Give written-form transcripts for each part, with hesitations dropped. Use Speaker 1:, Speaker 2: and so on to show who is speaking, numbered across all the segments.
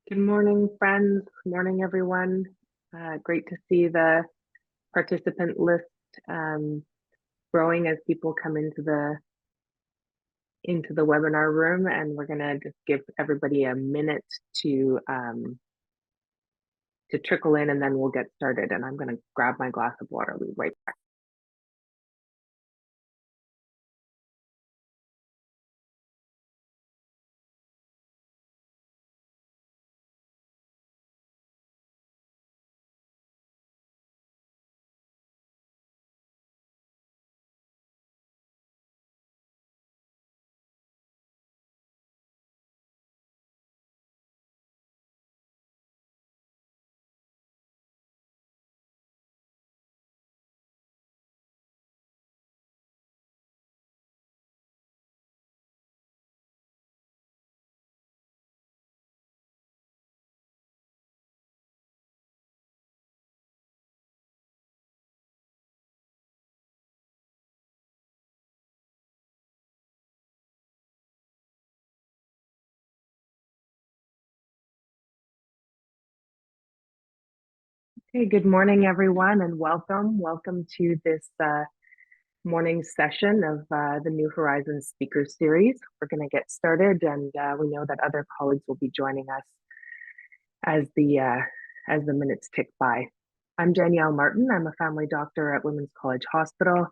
Speaker 1: Good morning, friends. Good morning, everyone. Great to see the participant list growing as people come into the webinar room, and we're going to just give everybody a minute to trickle in, and then we'll get started. And I'm going to grab my glass of water. I'll be right back. Hey, good morning, everyone, and welcome. Welcome to this morning session of the New Horizons Speaker Series. We're going to get started, and we know that other colleagues will be joining us as the minutes tick by. I'm Danielle Martin. I'm a family doctor at Women's College Hospital,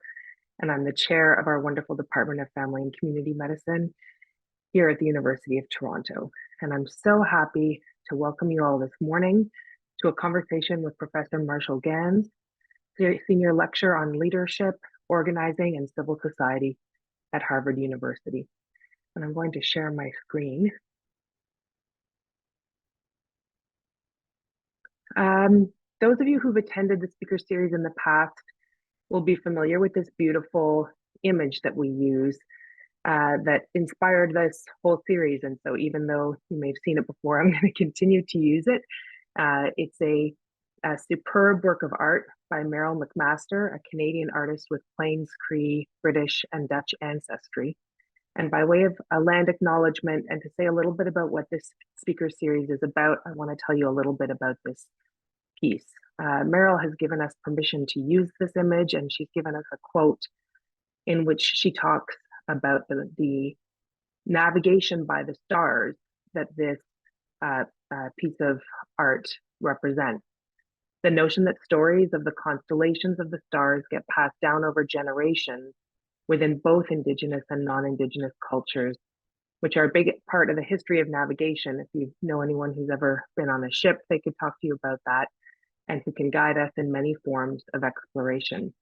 Speaker 1: and I'm the chair of our wonderful Department of Family and Community Medicine here at the University of Toronto. And I'm so happy to welcome you all this morning to a conversation with Professor Marshall Ganz, Senior Lecturer on Leadership, Organizing, and Civil Society at Harvard University. And I'm going to share my screen. Those of you who've attended the speaker series in the past will be familiar with this beautiful image that we use that inspired this whole series. And so even though you may have seen it before, I'm going to continue to use it. It's a superb work of art by Merrill McMaster, a Canadian artist with Plains, Cree, British, and Dutch ancestry. And by way of a land acknowledgement and to say a little bit about what this speaker series is about, I want to tell you a little bit about this piece. Merrill has given us permission to use this image, and she's given us a quote in which she talks about the navigation by the stars that this piece of art represents. The notion that stories of the constellations of the stars get passed down over generations within both Indigenous and non-Indigenous cultures, which are a big part of the history of navigation. If you know anyone who's ever been on a ship, they could talk to you about that, and who can guide us in many forms of exploration.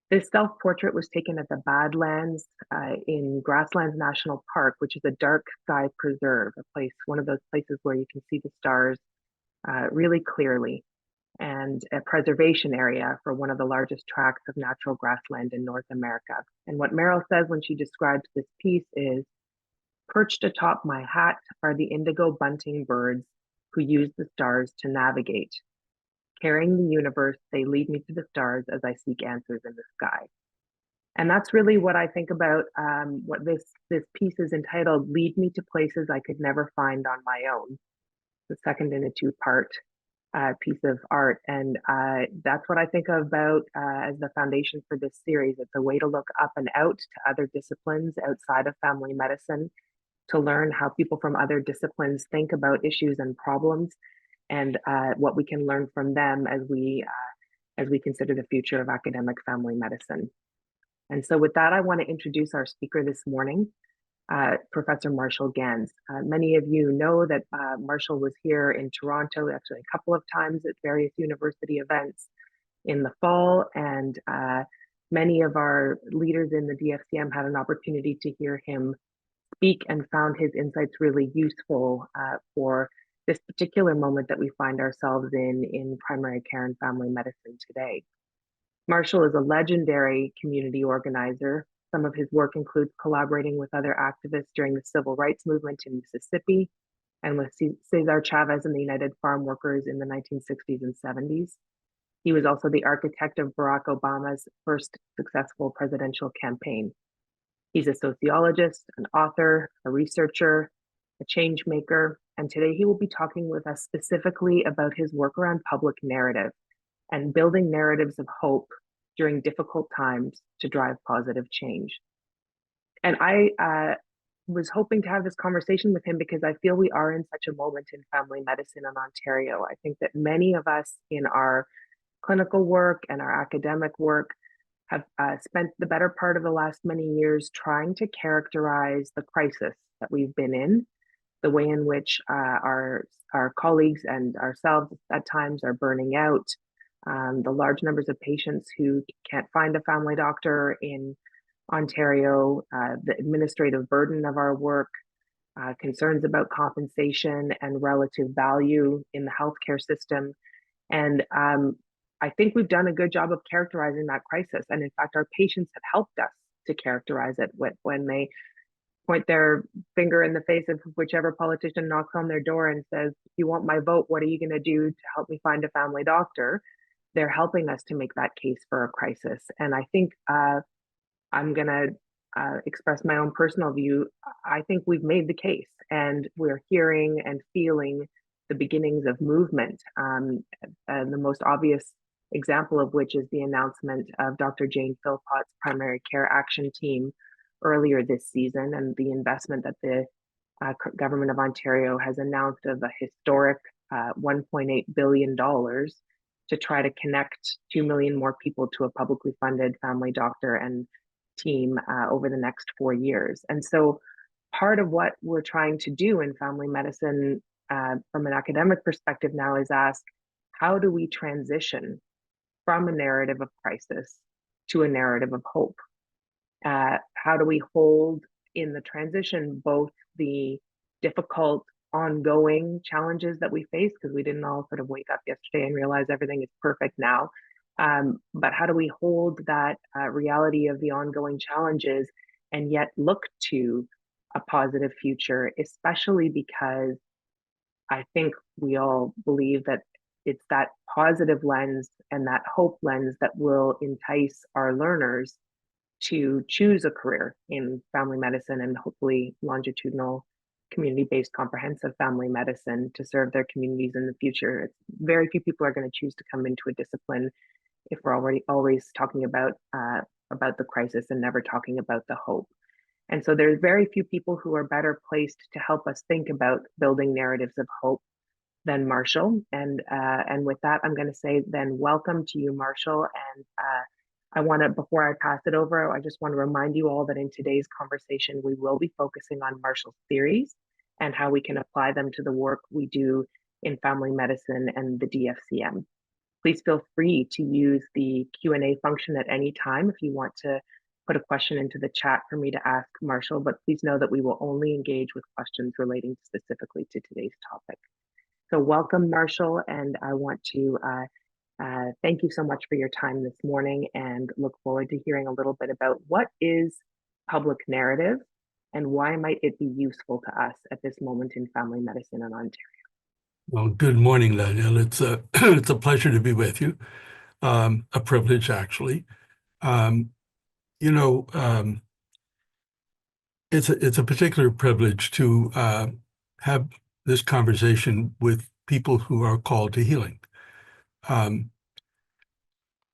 Speaker 1: This self-portrait was taken at the Badlands in Grasslands National Park, which is a dark sky preserve, one of those places where you can see the stars really clearly, and a preservation area for one of the largest tracts of natural grassland in North America. And what Merrill says when she describes this piece is, perched atop my hat are the indigo bunting birds who use the stars to navigate. Carrying the universe, they lead me to the stars as I seek answers in the sky. And that's really what I think about what this piece is entitled, Lead Me to Places I Could Never Find on My Own, the second in a two-part piece of art. And that's what I think about as the foundation for this series. It's a way to look up and out to other disciplines outside of family medicine, to learn how people from other disciplines think about issues and problems, and what we can learn from them as we consider the future of academic family medicine. And so with that, I want to introduce our speaker this morning, Professor Marshall Ganz. Many of you know that Marshall was here in Toronto, actually a couple of times at various university events in the fall, and many of our leaders in the DFCM had an opportunity to hear him speak and found his insights really useful for this particular moment that we find ourselves in primary care and family medicine today. Marshall is a legendary community organizer. Some of his work includes collaborating with other activists during the civil rights movement in Mississippi and with Cesar Chavez and the United Farm Workers in the 1960s and 70s. He was also the architect of Barack Obama's first successful presidential campaign. He's a sociologist, an author, a researcher, a change maker, and today he will be talking with us specifically about his work around public narrative and building narratives of hope during difficult times to drive positive change. And I was hoping to have this conversation with him because I feel we are in such a moment in family medicine in Ontario. I think that many of us in our clinical work and our academic work have spent the better part of the last many years trying to characterize the crisis that we've been in, the way in which our colleagues and ourselves at times are burning out, the large numbers of patients who can't find a family doctor in Ontario, the administrative burden of our work, concerns about compensation and relative value in the healthcare system. And I think we've done a good job of characterizing that crisis. And in fact, our patients have helped us to characterize it when they point their finger in the face of whichever politician knocks on their door and says, if you want my vote, what are you going to do to help me find a family doctor? They're helping us to make that case for a crisis. And I think I'm going to express my own personal view. I think we've made the case and we're hearing and feeling the beginnings of movement. The most obvious example of which is the announcement of Dr. Jane Philpott's primary care action team earlier this season and the investment that the government of Ontario has announced of a historic $1.8 billion to try to connect 2 million more people to a publicly funded family doctor and team over the next 4 years. And so part of what we're trying to do in family medicine from an academic perspective now is ask, how do we transition from a narrative of crisis to a narrative of hope? How do we hold in the transition both the difficult ongoing challenges that we face, because we didn't all sort of wake up yesterday and realize everything is perfect now, but how do we hold that reality of the ongoing challenges and yet look to a positive future, especially because I think we all believe that it's that positive lens and that hope lens that will entice our learners to choose a career in family medicine and hopefully longitudinal community-based comprehensive family medicine to serve their communities in the future. It's very few people are going to choose to come into a discipline if we're already always talking about the crisis and never talking about the hope. And so there's very few people who are better placed to help us think about building narratives of hope than Marshall. And with that, I'm going to say then welcome to you, Marshall. And I want to, before I pass it over, I just want to remind you all that in today's conversation, we will be focusing on Marshall's theories and how we can apply them to the work we do in family medicine and the DFCM. Please feel free to use the Q&A function at any time if you want to put a question into the chat for me to ask Marshall, but please know that we will only engage with questions relating specifically to today's topic. So welcome, Marshall, and I want to thank you so much for your time this morning and look forward to hearing a little bit about what is public narrative and why might it be useful to us at this moment in family medicine in Ontario.
Speaker 2: Well, good morning, Danielle. It's a it's a pleasure to be with you. A privilege, actually. You know, it's a particular privilege to have this conversation with people who are called to healing.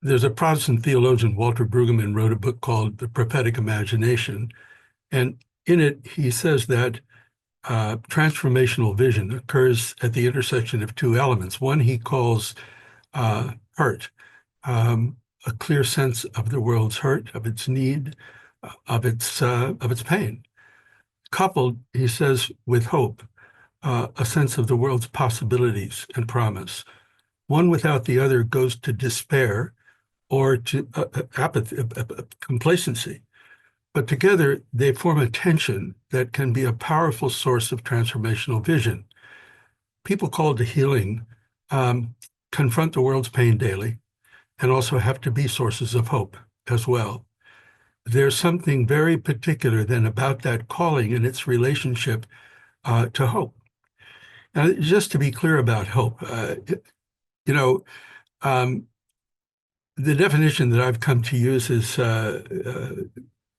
Speaker 2: There's a Protestant theologian, Walter Brueggemann, wrote a book called The Prophetic Imagination, and in it he says that transformational vision occurs at the intersection of two elements. One he calls hurt, a clear sense of the world's hurt, of its need, of its pain, coupled, he says, with hope, a sense of the world's possibilities and promise. One without the other goes to despair or to apathy, complacency. But together, they form a tension that can be a powerful source of transformational vision. People called to healing confront the world's pain daily and also have to be sources of hope as well. There's something very particular then about that calling and its relationship to hope. Now, just to be clear about hope, you know, the definition that I've come to use is in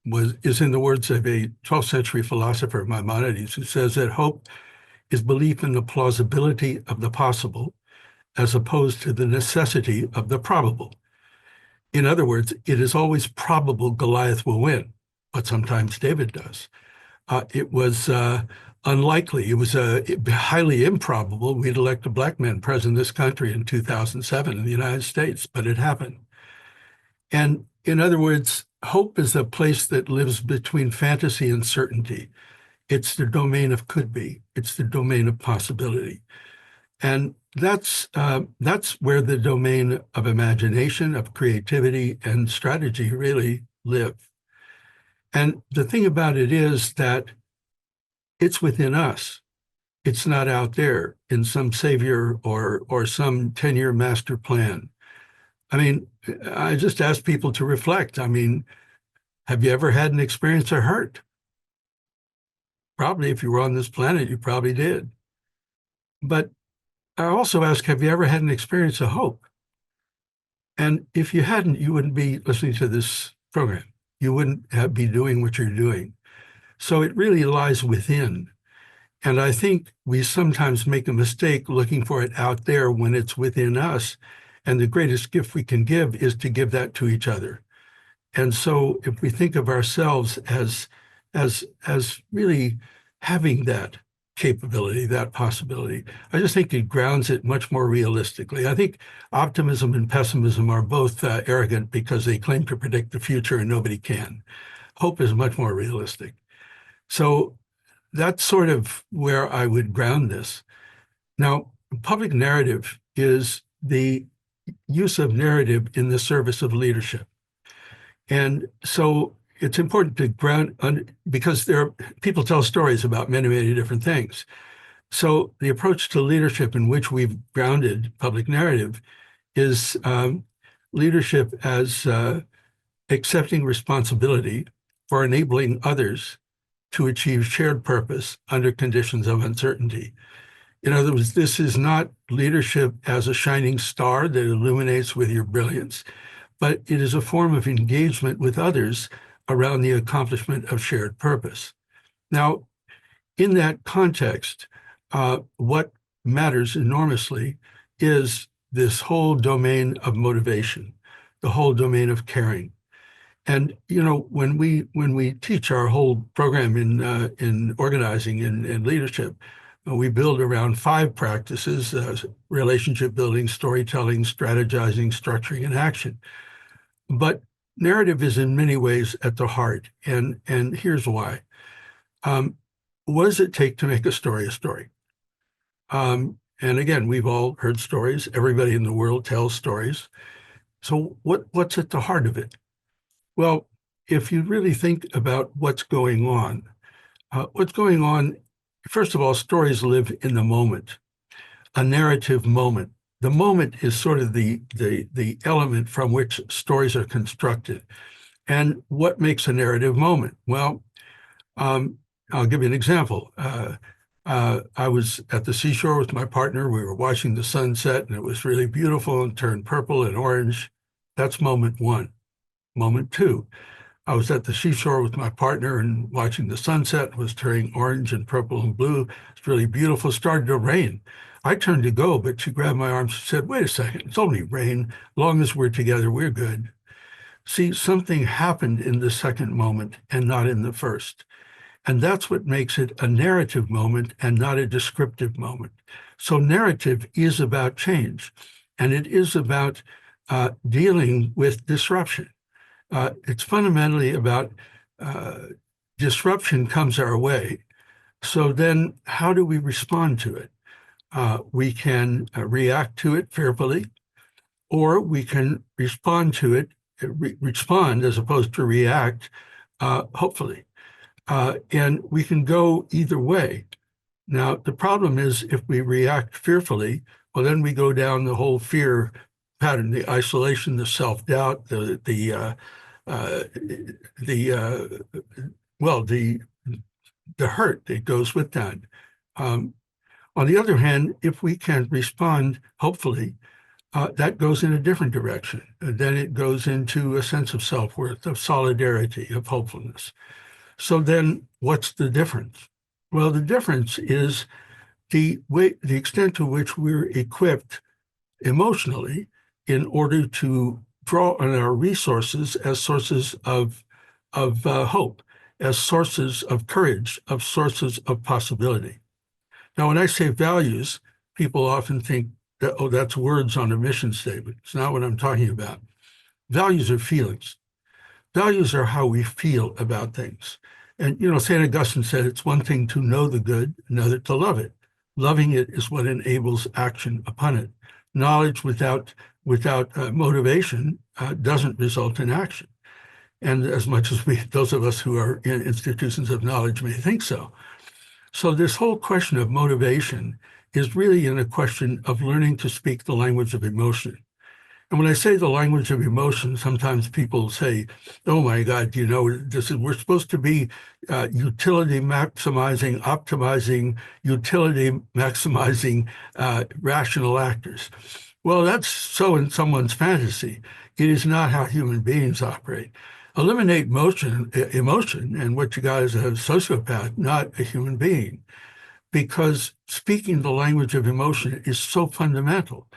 Speaker 2: the words of a 12th century philosopher, Maimonides, who says that hope is belief in the plausibility of the possible as opposed to the necessity of the probable. In other words, it is always probable Goliath will win, but sometimes David does. It was unlikely. It was highly improbable we'd elect a black man president of this country in 2007 in the United States, but it happened. And in other words, hope is a place that lives between fantasy and certainty. It's the domain of could be. It's the domain of possibility. And that's where the domain of imagination, of creativity, and strategy really live. And the thing about it is that it's within us. It's not out there in some savior or some 10-year master plan. I mean, I just ask people to reflect. I mean, have you ever had an experience of hurt? Probably if you were on this planet, you probably did. But I also ask, have you ever had an experience of hope? And if you hadn't, you wouldn't be listening to this program. You wouldn't be doing what you're doing. So it really lies within. And I think we sometimes make a mistake looking for it out there when it's within us. And the greatest gift we can give is to give that to each other. And so if we think of ourselves as really having that capability, that possibility, I just think it grounds it much more realistically. I think optimism and pessimism are both arrogant because they claim to predict the future and nobody can. Hope is much more realistic. So that's sort of where I would ground this. Now, public narrative is the use of narrative in the service of leadership. And so it's important to ground, because people tell stories about many, many different things. So the approach to leadership in which we've grounded public narrative is leadership as accepting responsibility for enabling others to achieve shared purpose under conditions of uncertainty. In other words, this is not leadership as a shining star that illuminates with your brilliance, but it is a form of engagement with others around the accomplishment of shared purpose. Now, in that context, what matters enormously is this whole domain of motivation, the whole domain of caring. And when we teach our whole program in organizing and leadership, we build around 5 practices: relationship building, storytelling, strategizing, structuring, and action. But narrative is in many ways at the heart, and here's why. What does it take to make a story a story? And again, we've all heard stories. Everybody in the world tells stories. So what's at the heart of it? Well, if you really think about what's going on, first of all, stories live in the moment, a narrative moment. The moment is sort of the element from which stories are constructed. And what makes a narrative moment? Well, I'll give you an example. I was at the seashore with my partner. We were watching the sunset, and it was really beautiful and turned purple and orange. That's moment 1. Moment 2, I was at the seashore with my partner and watching the sunset. It was turning orange and purple and blue. It's really beautiful. It started to rain. I turned to go, but she grabbed my arm. She said, "Wait a second, it's only rain. As long as we're together, we're good." See, something happened in the second moment and not in the first. And that's what makes it a narrative moment and not a descriptive moment. So narrative is about change, and it is about dealing with disruption. It's fundamentally about disruption comes our way. So then how do we respond to it? We can react to it fearfully, or we can respond to it, respond as opposed to react, hopefully. And we can go either way. Now, the problem is if we react fearfully, well, then we go down the whole fear pattern, the isolation, the self-doubt, the hurt that goes with that. On the other hand, if we can respond, hopefully, that goes in a different direction. Then it goes into a sense of self-worth, of solidarity, of hopefulness. So then what's the difference? Well, the difference is the extent to which we're equipped emotionally in order to draw on our resources as sources of hope, as sources of courage, of sources of possibility. Now, when I say values, people often think that, oh, that's words on a mission statement. It's not what I'm talking about. Values are feelings. Values are how we feel about things. And, St. Augustine said it's one thing to know the good, another to love it. Loving it is what enables action upon it. Knowledge without motivation doesn't result in action. And as much as those of us who are in institutions of knowledge may think so. So this whole question of motivation is really in a question of learning to speak the language of emotion. And when I say the language of emotion, sometimes people say, oh my God, we're supposed to be utility maximizing, optimizing, utility maximizing rational actors. Well, that's so in someone's fantasy. It is not how human beings operate. Eliminate emotion, and what you got is a sociopath, not a human being, because speaking the language of emotion is so fundamental.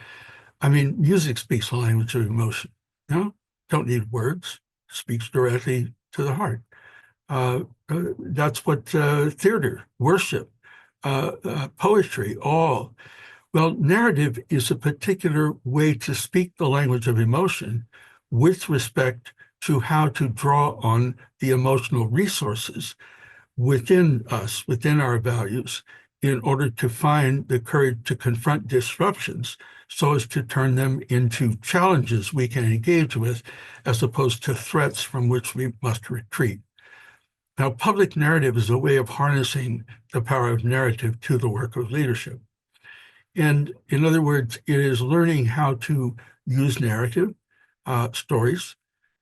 Speaker 2: I mean, music speaks the language of emotion. Don't need words. Speaks directly to the heart. That's what theater, worship, poetry, all. Well, narrative is a particular way to speak the language of emotion with respect to how to draw on the emotional resources within us, within our values, in order to find the courage to confront disruptions so as to turn them into challenges we can engage with, as opposed to threats from which we must retreat. Now, public narrative is a way of harnessing the power of narrative to the work of leadership. And in other words, it is learning how to use narrative, stories,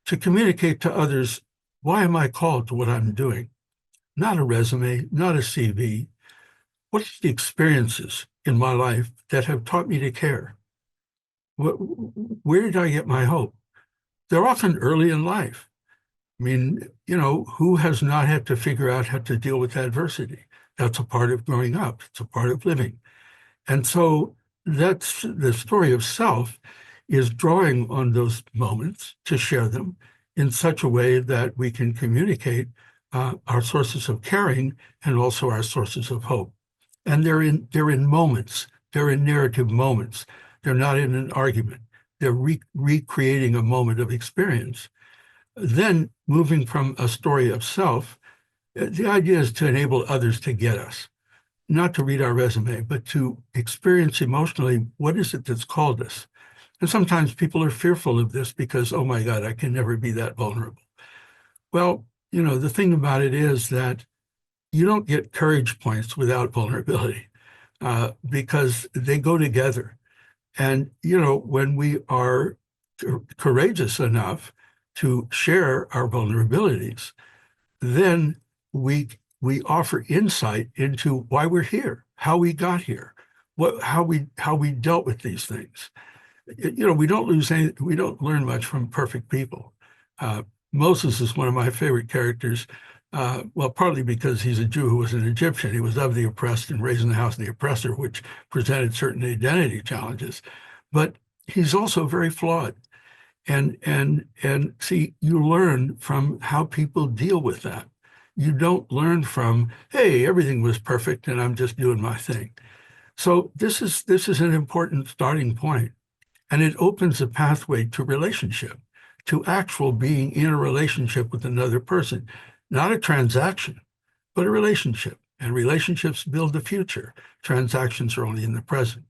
Speaker 2: to communicate to others, why am I called to what I'm doing? Not a resume, not a CV. What are the experiences in my life that have taught me to care? Where did I get my hope? They're often early in life. I mean, who has not had to figure out how to deal with adversity? That's a part of growing up. It's a part of living. And so that's the story of self, is drawing on those moments to share them in such a way that we can communicate our sources of caring and also our sources of hope. And they're in moments. They're in narrative moments. They're not in an argument. They're recreating a moment of experience. Then moving from a story of self, the idea is to enable others to get us, not to read our resume, but to experience emotionally, what is it that's called us? And sometimes people are fearful of this because, oh my God, I can never be that vulnerable. Well, the thing about it is that you don't get courage points without vulnerability because they go together. And, when we are courageous enough to share our vulnerabilities, then we offer insight into why we're here, how we got here, how we dealt with these things. We don't learn much from perfect people. Moses is one of my favorite characters. Well, partly because he's a Jew who was an Egyptian. He was of the oppressed and raised in the house of the oppressor, which presented certain identity challenges. But he's also very flawed. And see, you learn from how people deal with that. You don't learn from, hey, everything was perfect and I'm just doing my thing. So this is an important starting point. And it opens a pathway to relationship, to actual being in a relationship with another person, not a transaction, but a relationship. And relationships build the future. Transactions are only in the present.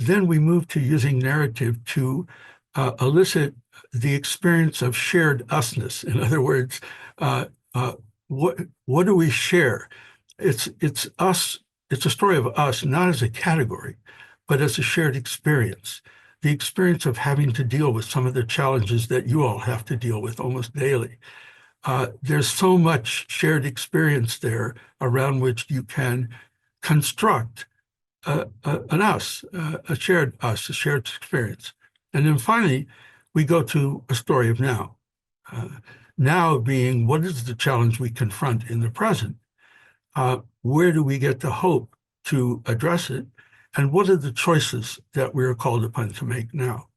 Speaker 2: Then we move to using narrative to elicit the experience of shared usness. In other words, what do we share? It's us. It's a story of us, not as a category, but as a shared experience. The experience of having to deal with some of the challenges that you all have to deal with almost daily. There's so much shared experience there around which you can construct an us, a shared us, a shared experience. And then finally, we go to a story of now. Now being, what is the challenge we confront in the present? Where do we get the hope to address it, and what are the choices that we are called upon to make now.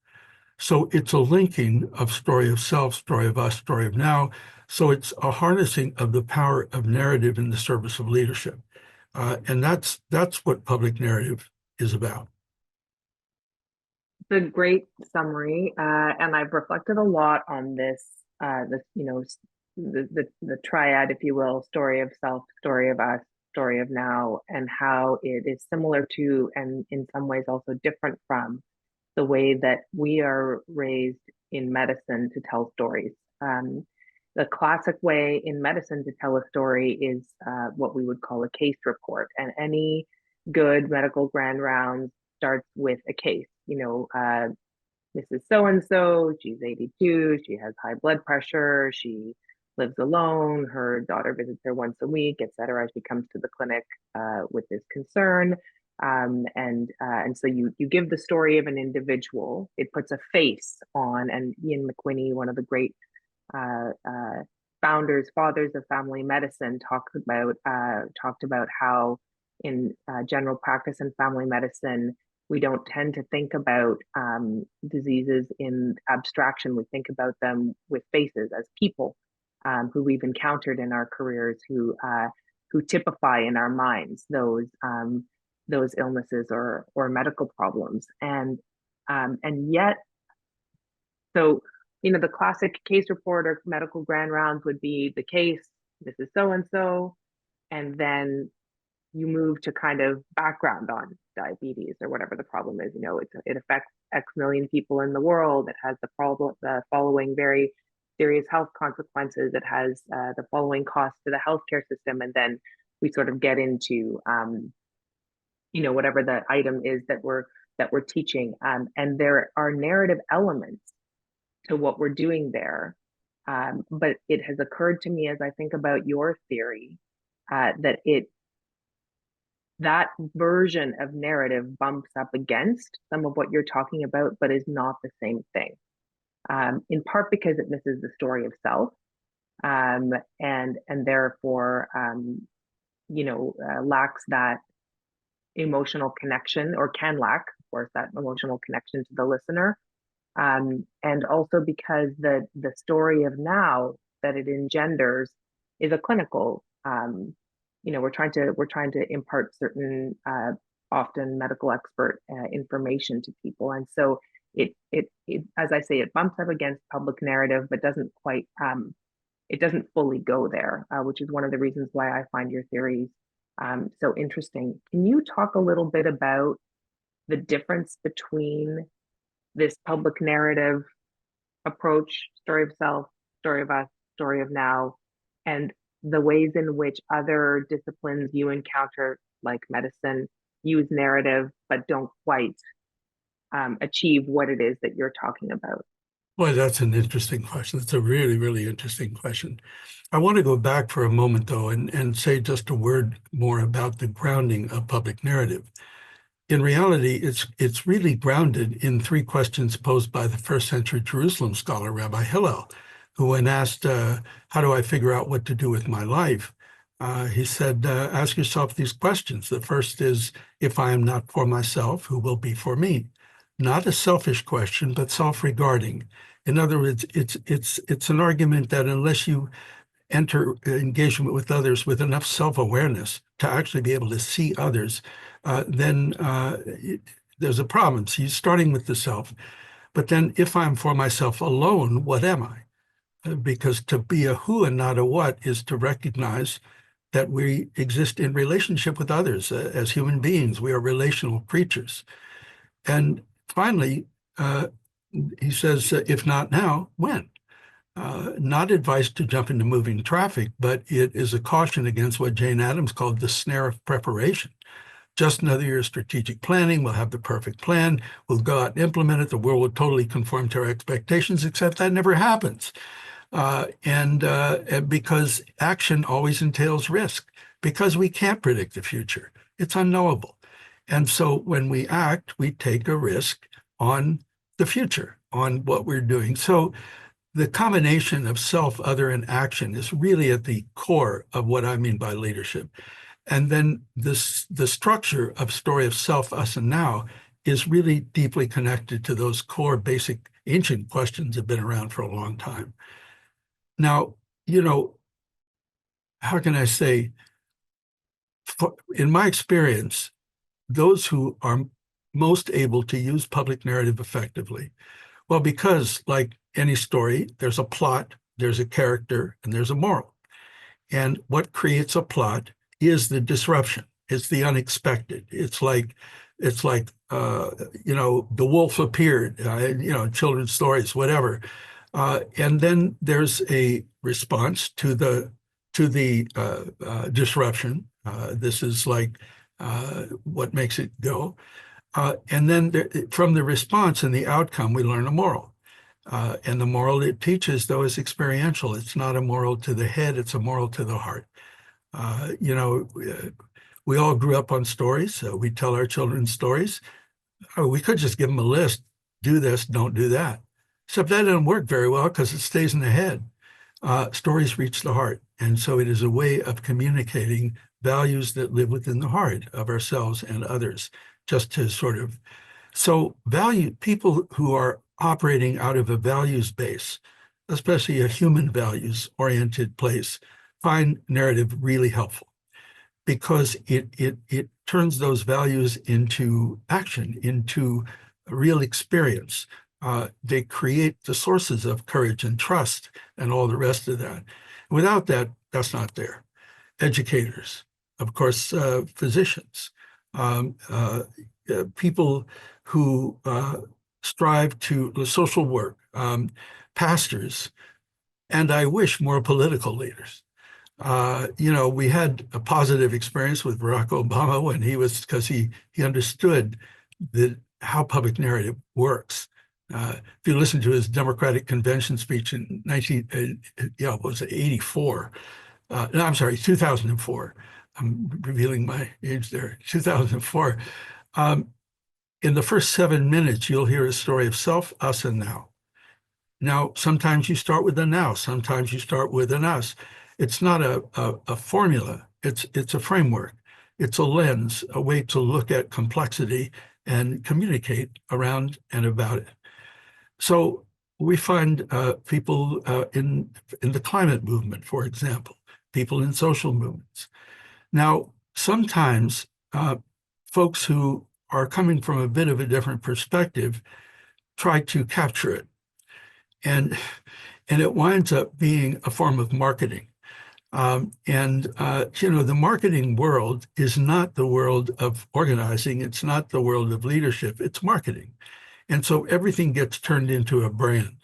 Speaker 2: So it's a linking of story of self, story of us, story of now. So it's a harnessing of the power of narrative in the service of leadership. And that's what public narrative is about.
Speaker 1: It's a great summary, and I've reflected a lot on this, the triad, if you will, story of self, story of us, story of now, and how it is similar to, and in some ways also different from, the way that we are raised in medicine to tell stories. The classic way in medicine to tell a story is what we would call a case report, and any good medical grand rounds starts with a case. Mrs. So and so, she's 82, she has high blood pressure, she lives alone, her daughter visits her once a week, etc. She comes to the clinic with this concern. And so you give the story of an individual. It puts a face on, and Ian McWhinney, one of the great fathers of family medicine, talked about how in general practice and family medicine, we don't tend to think about diseases in abstraction. We think about them with faces as people who we've encountered in our careers, who typify in our minds those illnesses or medical problems, and yet, so the classic case report or medical grand rounds would be the case, this is so and so, and then you move to kind of background on diabetes or whatever the problem is. It affects X million people in the world. It has the following very serious health consequences. It has the following costs to the healthcare system, and then we sort of get into whatever the item is that we're teaching, and there are narrative elements to what we're doing there. But it has occurred to me as I think about your theory that version of narrative bumps up against some of what you're talking about, but is not the same thing. In part because it misses the story of self, and therefore, lacks that emotional connection, or can lack, of course, that emotional connection to the listener. And also because the story of now that it engenders is a clinical. We're trying to impart certain, often medical expert information to people, and so it as I say, it bumps up against public narrative, but doesn't quite it doesn't fully go there, which is one of the reasons why I find your theories so interesting. Can you talk a little bit about the difference between this public narrative approach, story of self, story of us, story of now, and the ways in which other disciplines you encounter, like medicine, use narrative but don't quite achieve what it is that you're talking about?
Speaker 2: Boy, that's an interesting question. It's a really, really interesting question. I want to go back for a moment, though, and say just a word more about the grounding of public narrative. In reality, it's really grounded in three questions posed by the first century Jerusalem scholar, Rabbi Hillel, who, when asked, how do I figure out what to do with my life? He said, ask yourself these questions. The first is, if I am not for myself, who will be for me? Not a selfish question, but self-regarding. In other words, it's an argument that unless you enter engagement with others with enough self-awareness to actually be able to see others, then there's a problem. So you're starting with the self. But then if I'm for myself alone, what am I? Because to be a who and not a what is to recognize that we exist in relationship with others as human beings. We are relational creatures. And finally, he says, if not now, when? Not advice to jump into moving traffic, but it is a caution against what Jane Addams called the snare of preparation. Just another year of strategic planning. We'll have the perfect plan. We'll go out and implement it. The world will totally conform to our expectations, except that never happens. And because action always entails risk, because we can't predict the future. It's unknowable. And so when we act, we take a risk on the future, on what we're doing. So the combination of self, other, and action is really at the core of what I mean by leadership. And then the structure of story of self, us, and now is really deeply connected to those core basic ancient questions that have been around for a long time. Now, you know, how can I say, in my experience, those who are most able to use public narrative effectively, well, because like any story, there's a plot, there's a character, and there's a moral. And what creates a plot is the disruption. It's the unexpected. It's like you know, the wolf appeared, you know, children's stories, whatever. And then there's a response to the disruption. This is like what makes it go. And then from the response and the outcome, we learn a moral. And the moral it teaches, though, is experiential. It's not a moral to the head, it's a moral to the heart. You know, we all grew up on stories. So we tell our children stories. We could just give them a list, do this, don't do that. Except that doesn't work very well because it stays in the head. Stories reach the heart. And so it is a way of communicating values that live within the heart of ourselves and others, just to sort of, so value, people who are operating out of a values base, especially a human values oriented place, find narrative really helpful because it turns those values into action, into real experience. They create the sources of courage and trust and all the rest of that. Without that, that's not there. Educators, of course, physicians, people who strive to social work, pastors, and I wish more political leaders. You know, we had a positive experience with Barack Obama when he was, because he understood how public narrative works. If you listen to his Democratic Convention speech in 84? No, I'm sorry, 2004. I'm revealing my age there. 2004. In the first 7 minutes, you'll hear a story of self, us, and now. Now, sometimes you start with a now, sometimes you start with an us. It's not a formula, it's a framework. It's a lens, a way to look at complexity and communicate around and about it. So we find people in the climate movement, for example, people in social movements. Now, sometimes folks who are coming from a bit of a different perspective try to capture it. And it winds up being a form of marketing. You know, the marketing world is not the world of organizing. It's not the world of leadership. It's marketing. And so everything gets turned into a brand.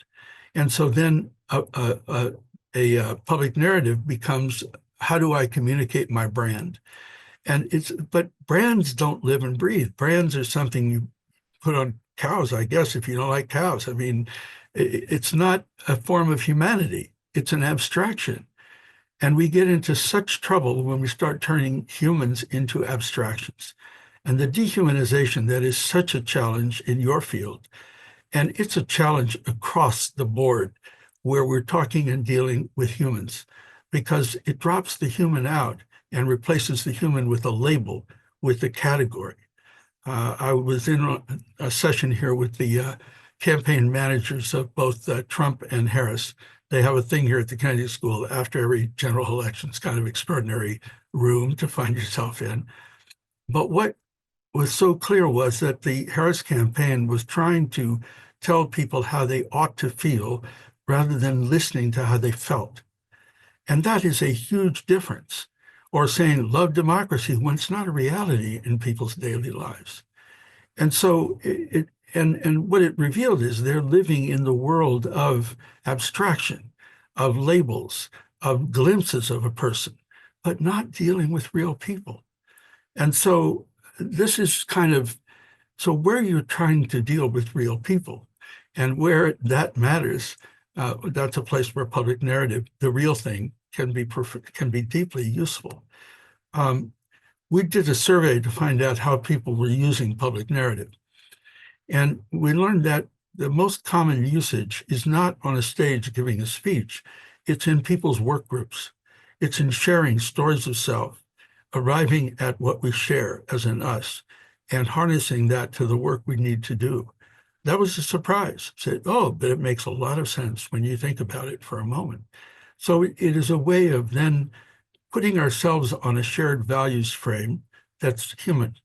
Speaker 2: And so then a public narrative becomes, how do I communicate my brand? But brands don't live and breathe. Brands are something you put on cows, I guess, if you don't like cows. I mean, it's not a form of humanity. It's an abstraction. And we get into such trouble when we start turning humans into abstractions. And the dehumanization that is such a challenge in your field, and it's a challenge across the board where we're talking and dealing with humans, because it drops the human out and replaces the human with a label, with a category. I was in a session here with the campaign managers of both Trump and Harris. They have a thing here at the Kennedy School after every general election. It's kind of extraordinary room to find yourself in. But what was so clear was that the Harris campaign was trying to tell people how they ought to feel rather than listening to how they felt. And that is a huge difference. Or saying love democracy when it's not a reality in people's daily lives. And so and what it revealed is they're living in the world of abstraction, of labels, of glimpses of a person, but not dealing with real people. And so this is kind of, so where you're trying to deal with real people and where that matters, that's a place where public narrative, the real thing, can be deeply useful. We did a survey to find out how people were using public narrative. And we learned that the most common usage is not on a stage giving a speech. It's in people's work groups. It's in sharing stories of self, arriving at what we share as an us and harnessing that to the work we need to do. That was a surprise. Said, oh, but it makes a lot of sense when you think about it for a moment. So it is a way of then putting ourselves on a shared values frame that's human,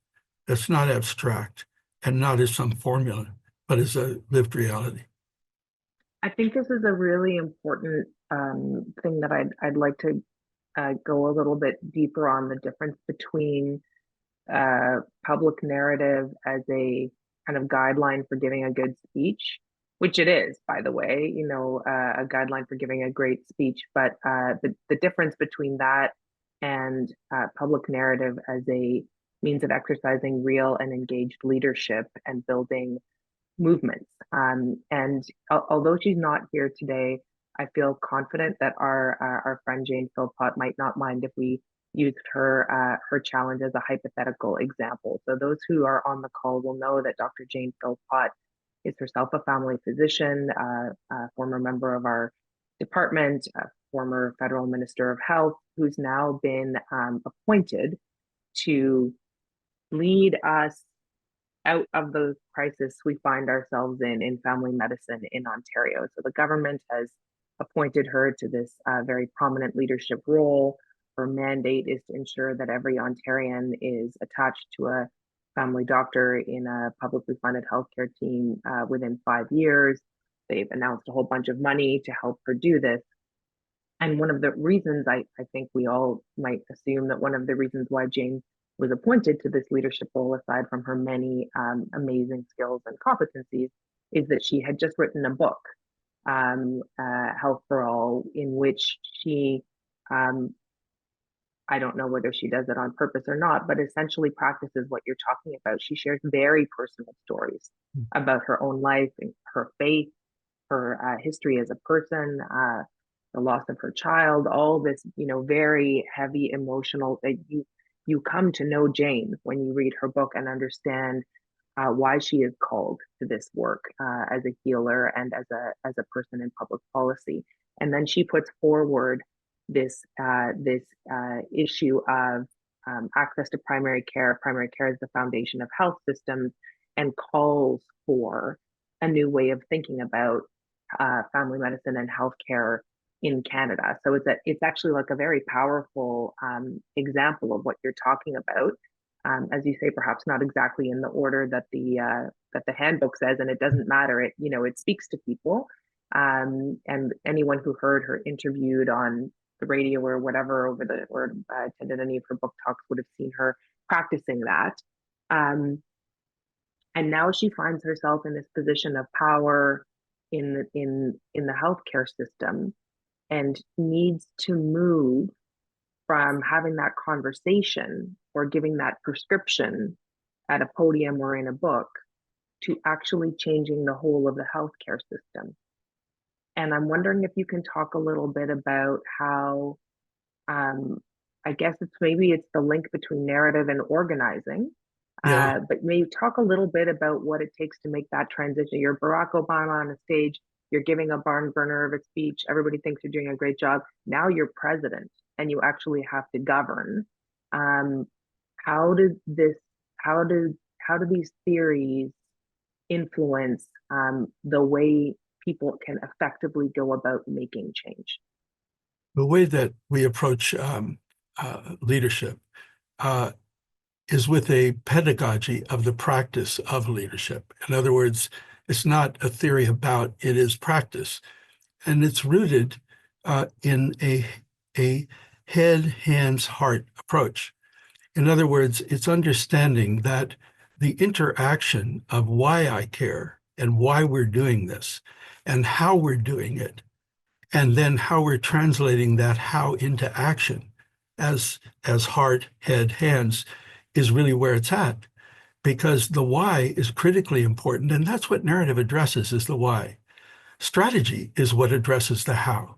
Speaker 2: that's not abstract, and not as some formula, but as a lived reality.
Speaker 1: I think this is a really important thing that I'd like to go a little bit deeper on the difference between public narrative as a kind of guideline for giving a good speech, which it is, by the way, a guideline for giving a great speech. But the difference between that and public narrative as a means of exercising real and engaged leadership and building movements. And although she's not here today, I feel confident that our friend Jane Philpott might not mind if we used her challenge as a hypothetical example. So those who are on the call will know that Dr. Jane Philpott is herself a family physician, a former member of our department, a former federal minister of health, who's now been appointed to lead us out of the crisis we find ourselves in family medicine in Ontario. So the government has appointed her to this very prominent leadership role. Her mandate is to ensure that every Ontarian is attached to a family doctor in a publicly funded healthcare team within 5 years. They've announced a whole bunch of money to help her do this. And one of the reasons I think we all might assume that one of the reasons why Jane was appointed to this leadership role, aside from her many amazing skills and competencies, is that she had just written a book, Health for All, in which she, I don't know whether she does it on purpose or not, but essentially practices what you're talking about. She shares very personal stories about her own life and her faith, her history as a person, the loss of her child, all this, very heavy emotional that you come to know Jane when you read her book and understand why she is called to this work as a healer and as a person in public policy. And then she puts forward this issue of access to primary care. Primary care is the foundation of health systems, and calls for a new way of thinking about family medicine and healthcare in Canada. So it's actually like a very powerful example of what you're talking about. As you say, perhaps not exactly in the order that the handbook says, and it doesn't matter. It speaks to people, and anyone who heard her interviewed on the radio or whatever or attended any of her book talks would have seen her practicing that. And now she finds herself in this position of power in the healthcare system, and needs to move from having that conversation or giving that prescription at a podium or in a book to actually changing the whole of the healthcare system. And I'm wondering if you can talk a little bit about how, I guess maybe it's the link between narrative and organizing,
Speaker 2: Yeah.
Speaker 1: but maybe talk a little bit about what it takes to make that transition. You're Barack Obama on a stage, you're giving a barn burner of a speech, everybody thinks you're doing a great job. Now you're president and you actually have to govern. How did this, how do these theories influence the way people can effectively go about making change?
Speaker 2: The way that we approach leadership is with a pedagogy of the practice of leadership. In other words, it's not a theory about, it is practice. And it's rooted in a head, hands, heart approach. In other words, it's understanding that the interaction of why I care and why we're doing this and how we're doing it, and then how we're translating that how into action as heart, head, hands is really where it's at. Because the why is critically important, and that's what narrative addresses, is the why. Strategy is what addresses the how.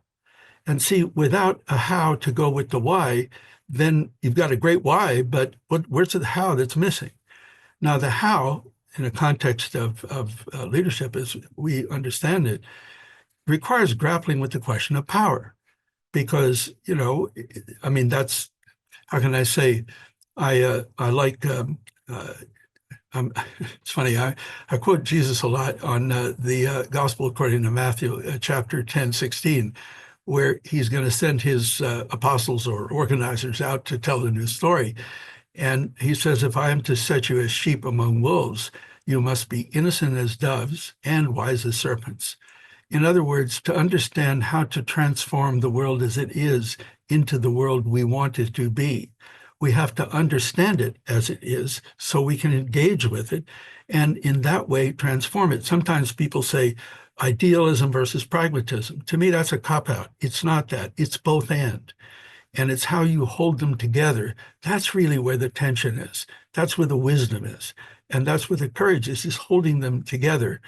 Speaker 2: And see, without a how to go with the why, then you've got a great why, but where's the how that's missing? Now, the how, in a context of leadership, as we understand it, requires grappling with the question of power. Because, I mean, that's how can I say, I like, it's funny, I quote Jesus a lot on the Gospel according to Matthew, chapter 10:16, where he's going to send his apostles or organizers out to tell the new story. And he says, if I am to set you as sheep among wolves, you must be innocent as doves and wise as serpents. In other words, to understand how to transform the world as it is into the world we want it to be, we have to understand it as it is so we can engage with it and in that way transform it. Sometimes people say idealism versus pragmatism. To me, that's a cop-out. It's not that. It's both and it's how you hold them together. That's really where the tension is. That's where the wisdom is. And that's where the courage is holding them together.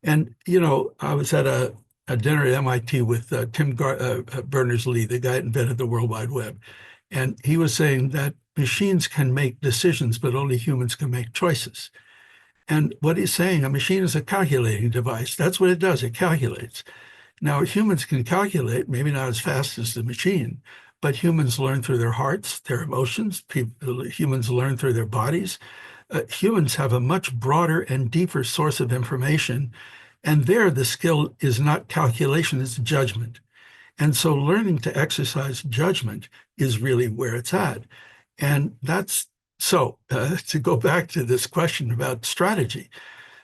Speaker 2: And, you know, I was at a dinner at MIT with Berners-Lee, the guy that invented the World Wide Web. And he was saying that machines can make decisions, but only humans can make choices. And what he's saying, a machine is a calculating device. That's what it does. It calculates. Now, humans can calculate, maybe not as fast as the machine, but humans learn through their hearts, their emotions. Humans learn through their bodies. Humans have a much broader and deeper source of information. And there, the skill is not calculation, it's judgment. And so learning to exercise judgment is really where it's at. And that's so to go back to this question about strategy.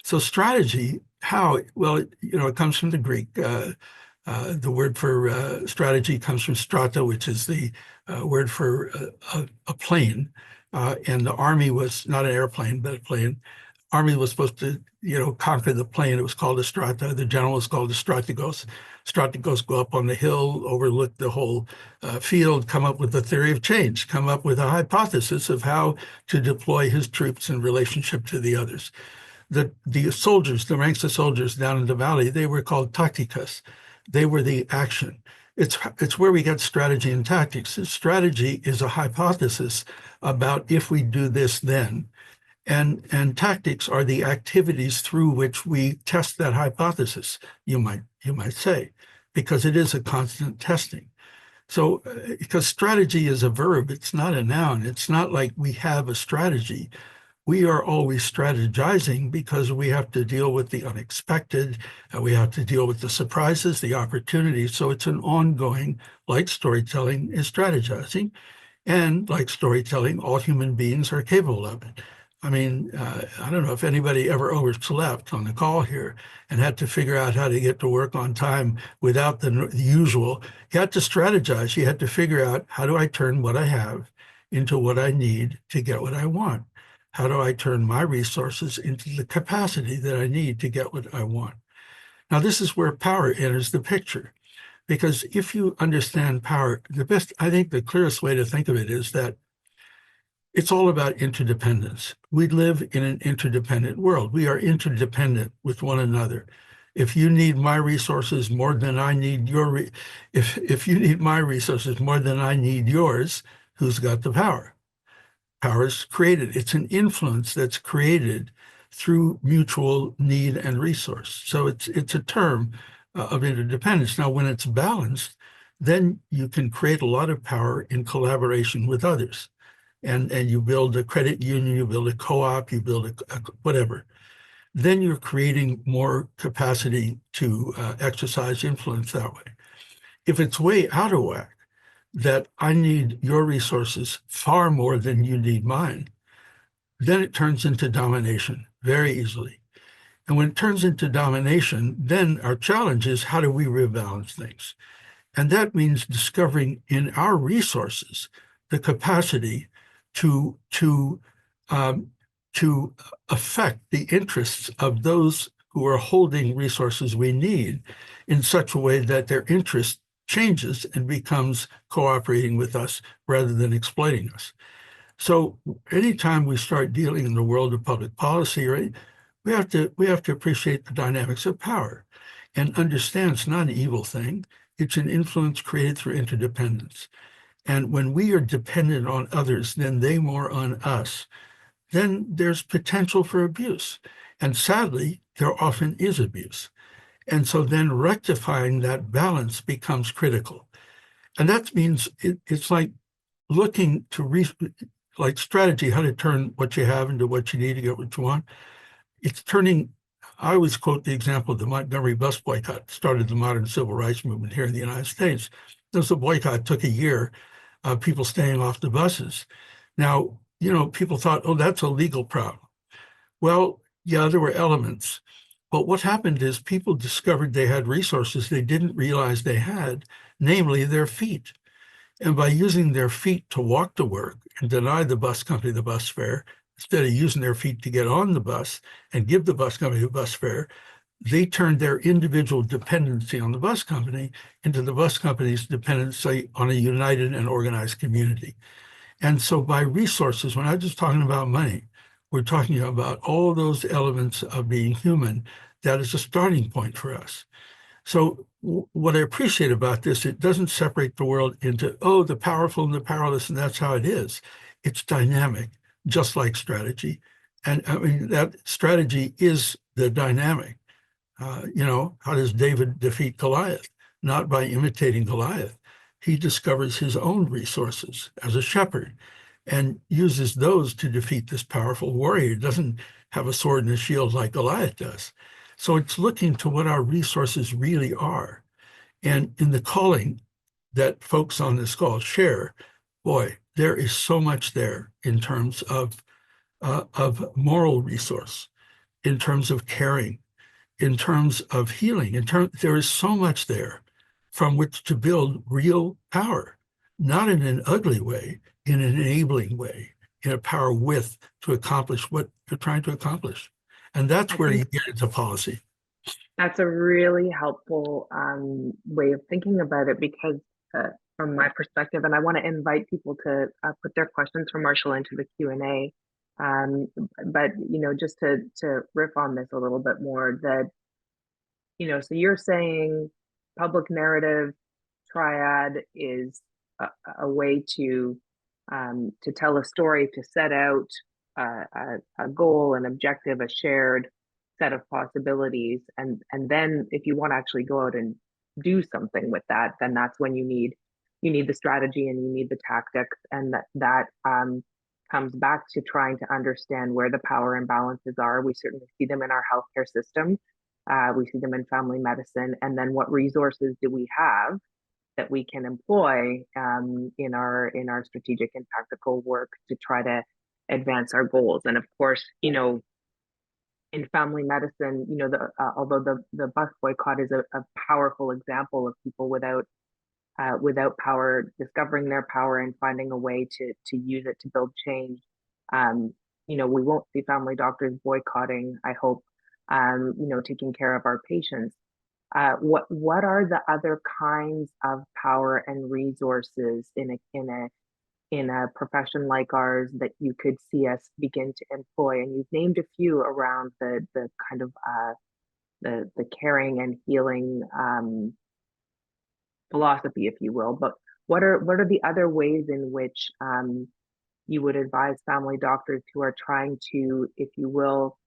Speaker 2: So strategy, how? Well, you know, it comes from the Greek. The word for strategy comes from strata, which is the word for a plane. And the army was not an airplane, but a plane. Army was supposed to, you know, conquer the plane. It was called a strata. The general was called a strategos. Strategos go up on the hill, overlook the whole field, come up with a theory of change, come up with a hypothesis of how to deploy his troops in relationship to the others. The soldiers, the ranks of soldiers down in the valley, they were called tacticas. They were the action. It's where we get strategy and tactics. Strategy is a hypothesis about if we do this, then. And tactics are the activities through which we test that hypothesis, you might say, because it is a constant testing. So, because strategy is a verb, it's not a noun. It's not like we have a strategy. We are always strategizing because we have to deal with the unexpected, we have to deal with the surprises, the opportunities. So it's an ongoing, like storytelling is strategizing, and like storytelling, all human beings are capable of it. I mean, I don't know if anybody ever overslept on the call here and had to figure out how to get to work on time without the usual. You had to strategize. You had to figure out, how do I turn what I have into what I need to get what I want? How do I turn my resources into the capacity that I need to get what I want? Now, this is where power enters the picture. Because if you understand power, I think the clearest way to think of it is that it's all about interdependence. We live in an interdependent world. We are interdependent with one another. If you need my resources more than I need if you need my resources more than I need yours, who's got the power? Power is created. It's an influence that's created through mutual need and resource. So it's a term of interdependence. Now, when it's balanced, then you can create a lot of power in collaboration with others. And you build a credit union, you build a co-op, you build a whatever. Then you're creating more capacity to exercise influence that way. If it's way out of whack, that I need your resources far more than you need mine, then it turns into domination very easily. And when it turns into domination, then our challenge is, how do we rebalance things? And that means discovering in our resources the capacity to affect the interests of those who are holding resources we need in such a way that their interest changes and becomes cooperating with us rather than exploiting us. So anytime we start dealing in the world of public policy, right, we have to appreciate the dynamics of power and understand it's not an evil thing. It's an influence created through interdependence. And when we are dependent on others, then they more on us, then there's potential for abuse. And sadly, there often is abuse. And so then rectifying that balance becomes critical. And that means it's like looking to like strategy, how to turn what you have into what you need to get what you want. It's turning, I always quote the example of the Montgomery bus boycott, started the modern civil rights movement here in the United States. This boycott took a year of people staying off the buses. Now, people thought, oh, that's a legal problem. Well, yeah, there were elements. But what happened is people discovered they had resources they didn't realize they had, namely their feet. And by using their feet to walk to work and deny the bus company the bus fare, instead of using their feet to get on the bus and give the bus company the bus fare, they turned their individual dependency on the bus company into the bus company's dependency on a united and organized community. And so by resources, we're not just talking about money, we're talking about all those elements of being human. That is a starting point for us. So what I appreciate about this, it doesn't separate the world into, oh, the powerful and the powerless, and that's how it is. It's dynamic, just like strategy. And I mean, that strategy is the dynamic. How does David defeat Goliath? Not by imitating Goliath. He discovers his own resources as a shepherd and uses those to defeat this powerful warrior. He doesn't have a sword and a shield like Goliath does. So it's looking to what our resources really are. And in the calling that folks on this call share, boy, there is so much there in terms of moral resource, in terms of caring, in terms of healing. There is so much there from which to build real power, not in an ugly way, in an enabling way, in a power with to accomplish what you're trying to accomplish. And that's
Speaker 1: I
Speaker 2: where you
Speaker 1: think
Speaker 2: get into policy.
Speaker 1: that's a really helpful way of thinking about it because, from my perspective, and I want to invite people to put their questions for Marshall into the Q&A. But just to riff on this a little bit more, that so you're saying public narrative triad is a way to tell a story, to set out a goal, an objective, a shared set of possibilities, and then if you want to actually go out and do something with that, then that's when you need the strategy and you need the tactics, and that comes back to trying to understand where the power imbalances are. We certainly see them in our healthcare system. We see them in family medicine, and then what resources do we have that we can employ in our strategic and tactical work to try to advance our goals. And of course, in family medicine, although the bus boycott is a powerful example of people without power discovering their power and finding a way to use it to build change. We won't see family doctors boycotting, I hope, taking care of our patients. What are the other kinds of power and resources in a profession like ours that you could see us begin to employ? And you've named a few around the kind of the caring and healing philosophy, if you will. But what are the other ways in which you would advise family doctors who are trying to, if you will,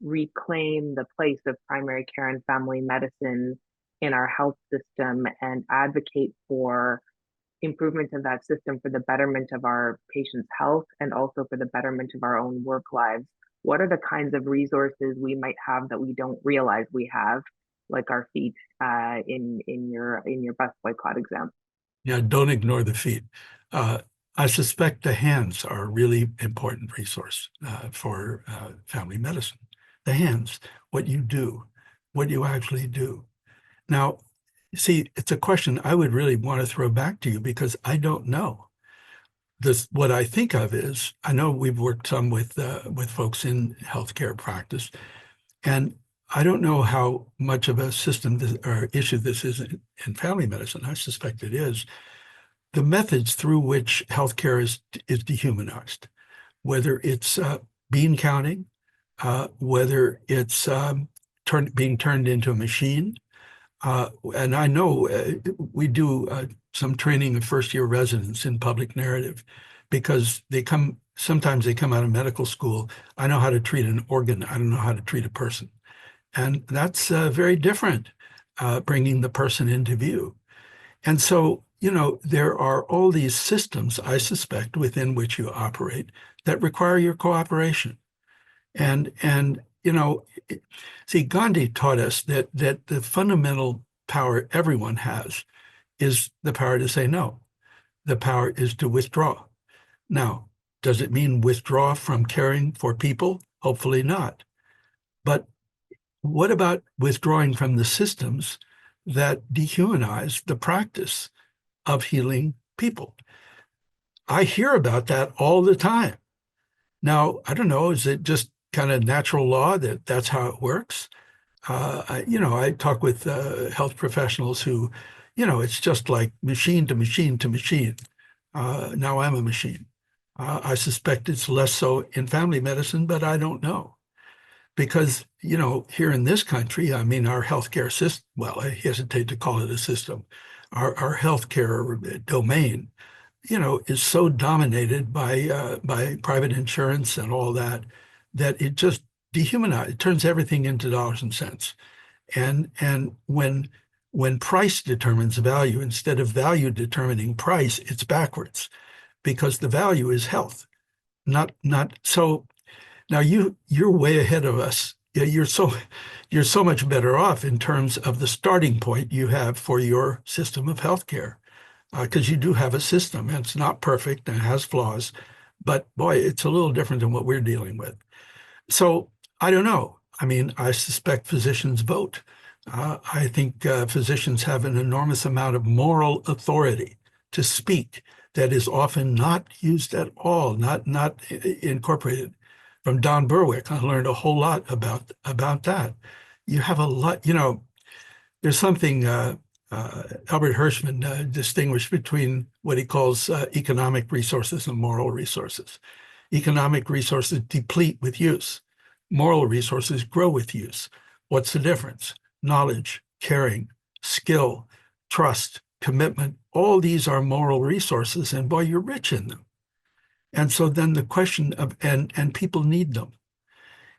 Speaker 1: reclaim the place of primary care and family medicine in our health system and advocate for improvement of that system for the betterment of our patients' health and also for the betterment of our own work lives? What are the kinds of resources we might have that we don't realize we have, like our feet, in your bus boycott example?
Speaker 2: Yeah, don't ignore the feet. I suspect the hands are a really important resource for family medicine. The hands, what you do, what you actually do. Now, see, it's a question I would really want to throw back to you because I don't know. What I think of is, I know we've worked some with folks in healthcare practice, and I don't know how much of a system or issue this is in family medicine. I suspect it is. The methods through which healthcare is dehumanized, whether it's bean counting, whether it's being turned into a machine. And I know we do some training of first-year residents in public narrative because sometimes they come out of medical school. I know how to treat an organ. I don't know how to treat a person. And that's very different, bringing the person into view. And so there are all these systems, I suspect, within which you operate that require your cooperation. And see, Gandhi taught us that the fundamental power everyone has is the power to say no. The power is to withdraw. Now, does it mean withdraw from caring for people? Hopefully not. But what about withdrawing from the systems that dehumanize the practice of healing people? I hear about that all the time. Now, I don't know, is it just kind of natural law that that's how it works? I talk with health professionals who, it's just like machine to machine to machine. Now I'm a machine. I suspect it's less so in family medicine, but I don't know. Because, here in this country, I mean, our healthcare system, well, I hesitate to call it a system, our healthcare domain, is so dominated by private insurance and all that, that it just dehumanizes, it turns everything into dollars and cents. And when price determines value instead of value determining price, it's backwards because the value is health, not so. Now you're way ahead of us. Yeah, you're so much better off in terms of the starting point you have for your system of healthcare, because you do have a system and it's not perfect and it has flaws, but boy, it's a little different than what we're dealing with. So I don't know. I mean, I suspect physicians vote. I think physicians have an enormous amount of moral authority to speak that is often not used at all, not incorporated. From Don Berwick, I learned a whole lot about that. You have a lot, there's something Albert Hirschman distinguished between what he calls economic resources and moral resources. Economic resources deplete with use. Moral resources grow with use. What's the difference? Knowledge, caring, skill, trust, commitment, all these are moral resources, and boy, you're rich in them. And so then the question of, and people need them.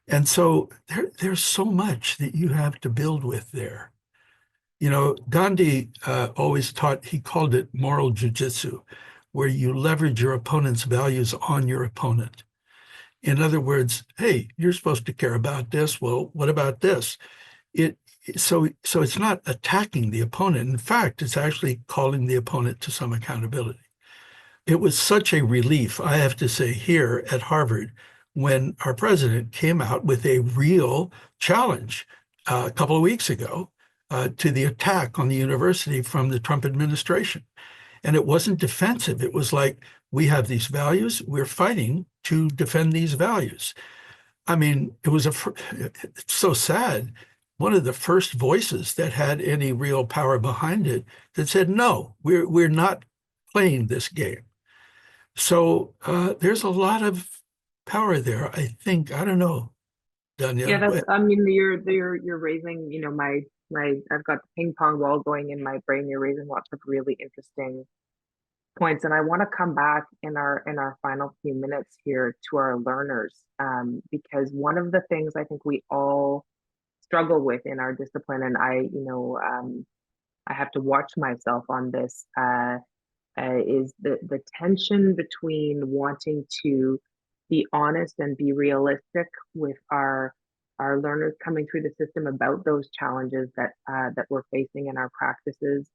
Speaker 2: And so there's so much that you have to build with there. Gandhi always taught, he called it moral jujitsu, where you leverage your opponent's values on your opponent. In other words, hey, you're supposed to care about this. Well, what about this? It so it's not attacking the opponent. In fact, it's actually calling the opponent to some accountability. It was such a relief, I have to say, here at Harvard, when our president came out with a real challenge a couple of weeks ago to the attack on the university from the Trump administration. And it wasn't defensive. It was like, we have these values, we're fighting to defend these values. I mean, it's so sad. One of the first voices that had any real power behind it that said, no, we're not playing this game. So there's a lot of power there, I think. I don't know,
Speaker 1: Yeah,
Speaker 2: Danielle.
Speaker 1: that's, I mean, you're raising, I've got the ping pong ball going in my brain. You're raising lots of really interesting points. And I want to come back in our final few minutes here to our learners, because one of the things I think we all struggle with in our discipline, and I have to watch myself on this, is the tension between wanting to be honest and be realistic with our learners coming through the system about those challenges that we're facing in our practices,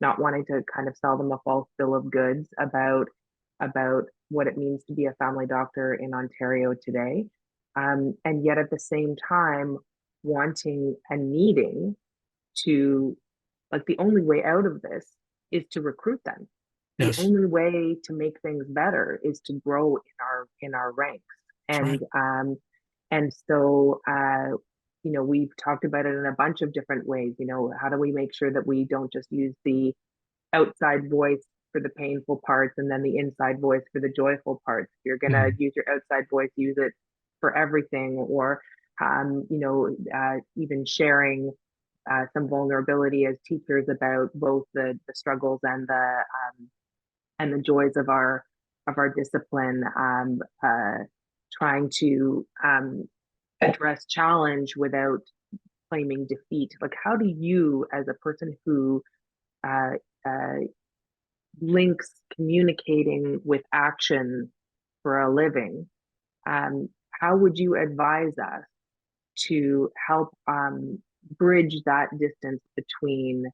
Speaker 1: not wanting to kind of sell them a false bill of goods about what it means to be a family doctor in Ontario today, and yet at the same time wanting and needing to, like, the only way out of this is to recruit them. The
Speaker 2: Yes,
Speaker 1: only way to make things better is to grow in our ranks.
Speaker 2: that's right.
Speaker 1: And so we've talked about it in a bunch of different ways. How do we make sure that we don't just use the outside voice for the painful parts and then the inside voice for the joyful parts? If you're going to
Speaker 2: Mm.
Speaker 1: use your outside voice, use it for everything. Or even sharing some vulnerability as teachers about both the struggles and the joys of our discipline, trying to address challenge without claiming defeat. Like, how do you, as a person who uh, uh, links communicating with action for a living, how would you advise us to help bridge that distance between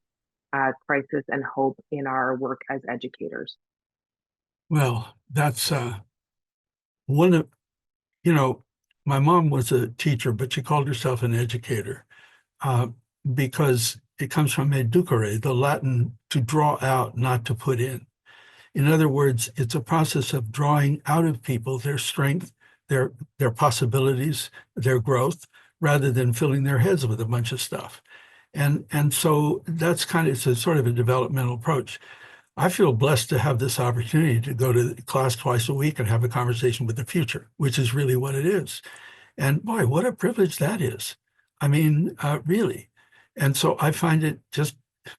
Speaker 1: crisis and hope in our work as educators?
Speaker 2: Well, that's one of, you know, my mom was a teacher, but she called herself an educator uh, because it comes from educare, the Latin to draw out, not to put in. In other words, it's a process of drawing out of people their strength, their possibilities, their growth, rather than filling their heads with a bunch of stuff. And so that's kind of, it's a sort of a developmental approach. I feel blessed to have this opportunity to go to class twice a week and have a conversation with the future, which is really what it is. And boy, what a privilege that is. I mean, really. And so I find it just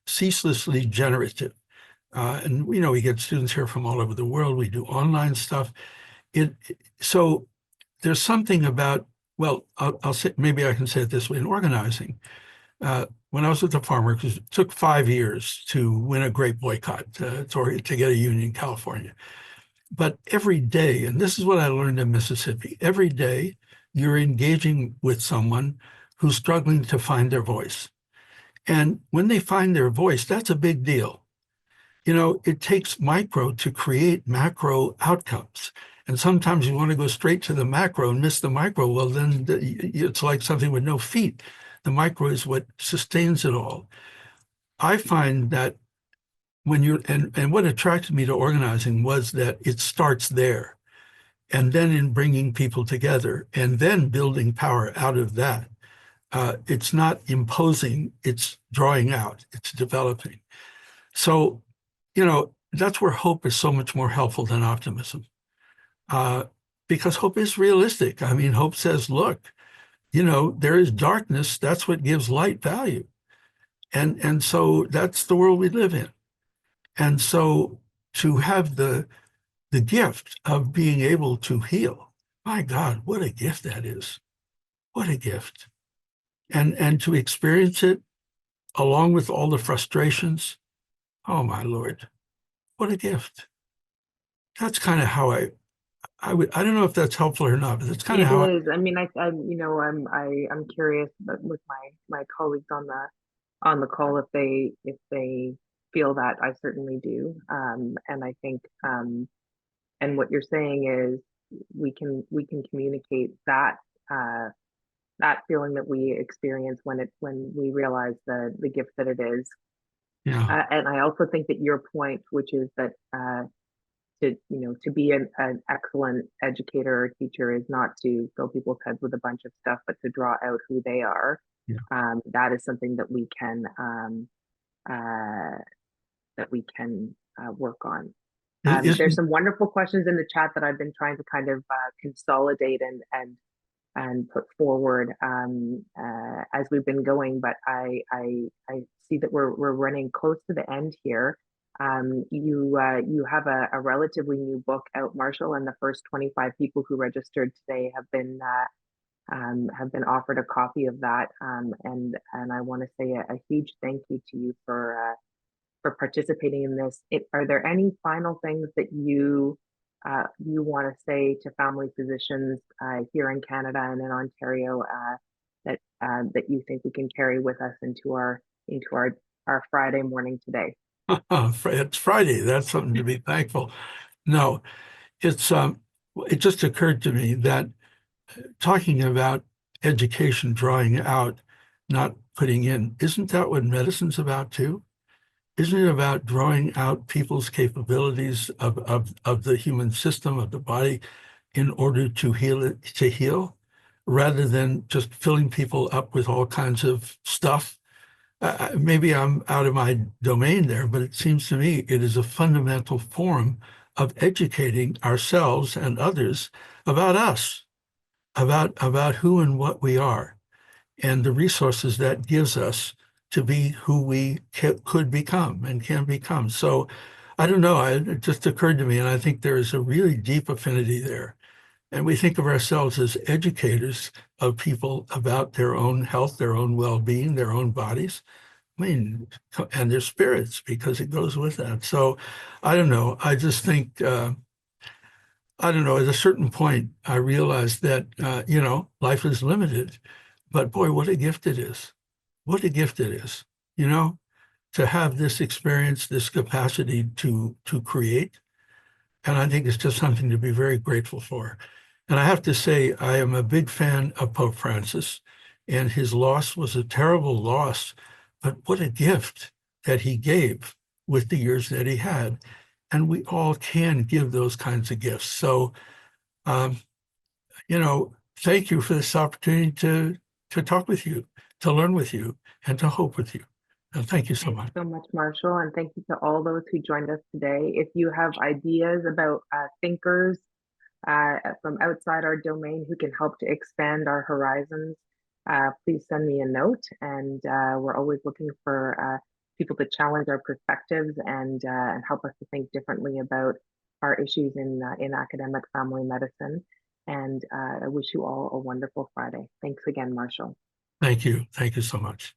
Speaker 2: ceaselessly generative. And you know, we get students here from all over the world. We do online stuff. It so there's something about, well, I'll say, maybe I can say it this way, in organizing. When I was with the farmer, because it took 5 years to win a great boycott to get a union in California. But every day, and this is what I learned in Mississippi, every day you're engaging with someone who's struggling to find their voice. And when they find their voice, that's a big deal. You know, it takes micro to create macro outcomes. And sometimes you want to go straight to the macro and miss the micro. Well, then it's like something with no feet. The micro is what sustains it all. I find that when you're, and what attracted me to organizing was that it starts there. And then in bringing people together and then building power out of that. It's not imposing, it's drawing out, it's developing. So, you know, that's where hope is so much more helpful than optimism. Uh, because hope is realistic. I mean, hope says, look, you know, there is darkness. That's what gives light value. And so that's the world we live in. And so to have the gift of being able to heal, my God, what a gift that is. What a gift. And to experience it along with all the frustrations, oh my Lord, what a gift. That's kind of how I would, I don't know if that's helpful or not, but that's kind of
Speaker 1: It
Speaker 2: how I,
Speaker 1: is. I mean, you know, I'm curious, but with my colleagues on the call, if they feel that, I certainly do. And I think, and what you're saying is we can communicate that that feeling that we experience when we realize the gift that it is.
Speaker 2: yeah,
Speaker 1: And I also think that your point, which is that to to be an excellent educator or teacher is not to fill people's heads with a bunch of stuff, but to draw out who they are.
Speaker 2: yeah.
Speaker 1: That is something uh, that we can work on. There's
Speaker 2: Isn't,
Speaker 1: some wonderful questions in the chat that I've been trying to kind of consolidate and put forward as we've been going. But I see that we're running close to the end here. You have a relatively new book out, Marshall, and the first 25 people who registered today have been offered a copy of that. And I want to say a huge thank you to you for participating in this. Are there any final things that you want to say to family physicians here in Canada and in Ontario that you think we can carry with us into our Friday morning today?
Speaker 2: it's Friday. That's something to be thankful. No, it's, it just occurred to me that talking about education, drawing out, not putting in, isn't that what medicine's about too? Isn't it about drawing out people's capabilities of the human system, of the body, in order to heal it, to heal, rather than just filling people up with all kinds of stuff? Maybe I'm out of my domain there, but it seems to me it is a fundamental form of educating ourselves and others about us, about who and what we are, and the resources that gives us to be who we could become and can become. So I don't know, it just occurred to me, and I think there is a really deep affinity there. And we think of ourselves as educators of people about their own health, their own well-being, their own bodies. I mean, and their spirits, because it goes with that. So I don't know. I just think, I don't know, at a certain point, I realized that, life is limited, but boy, what a gift it is. What a gift it is, you know, to have this experience, this capacity to create. And I think it's just something to be very grateful for. And I have to say, I am a big fan of Pope Francis, and his loss was a terrible loss, but what a gift that he gave with the years that he had. And we all can give those kinds of gifts. So, um, thank you for this opportunity to talk with you, to learn with you, and to hope with you. And thank you so
Speaker 1: Thanks
Speaker 2: much.
Speaker 1: so much, Marshall, and thank you to all those who joined us today. If you have ideas about thinkers from outside our domain who can help to expand our horizons, please send me a note. And we're always looking for people to challenge our perspectives and help us to think differently about our issues in academic family medicine. And I wish you all a wonderful Friday. Thanks again, Marshall.
Speaker 2: Thank you. Thank you so much.